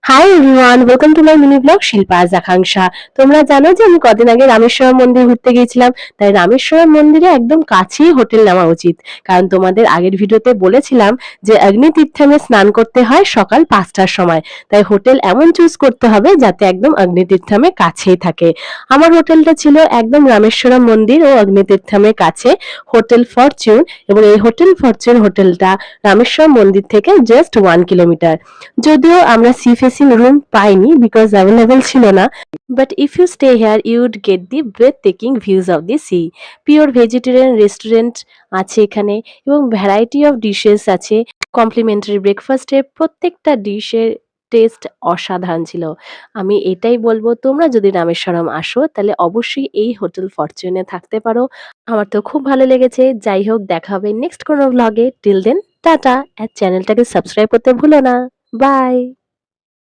High everyone, welcome to my mini blog Shilpa's Akanksha. তোমরা জানো যে আমি কদিন আগে রামেশ্বরম মন্দির ঘুরতে গিয়েছিলাম। তাই রামেশ্বরম মন্দিরে একদম কাছেই হোটেল নেওয়া উচিত, কারণ তোমাদের আগের ভিডিওতে বলেছিলাম যে অগ্নি তীর্থমে স্নান করতে হয় সকাল 5টার সময়। তাই হোটেল এমন চুজ করতে হবে যাতে একদম অগ্নি তীর্থমে কাছেই থাকে। আমার হোটেলটা ছিল একদম রামেশ্বরম মন্দির ও অগ্নি তীর্থমের কাছে, হোটেল ফরচুন। এবং এই হোটেল ফরচুন হোটেলটা রামেশ্বরম মন্দির থেকে জাস্ট 1 কিলোমিটার। যদিও আমরা সি ফেসিং রুম পাইনি বিকজ অ্যাভেলেবল ছিল না, but if you stay here you would get the breathtaking views of the sea. Pure vegetarian restaurant আছে এখানে এবং ভ্যারাইটি অফ ডিশেস আছে। কমপ্লিমেন্টারি ব্রেকফাস্টের প্রত্যেকটা ডিশের টেস্ট অসাধারণ ছিল। আমি এটাই বলবো, তোমরা যদি রামেশ্বরম আসো তাহলে অবশ্যই এই হোটেল ফরচুনে থাকতে পারো। আমার তো খুব ভালো লেগেছে। যাই হোক, দেখা হবে নেক্সট কোনো ভ্লগে। Till then tata. আর চ্যানেলটাকে সাবস্ক্রাইব করতে ভুলো না। বাই।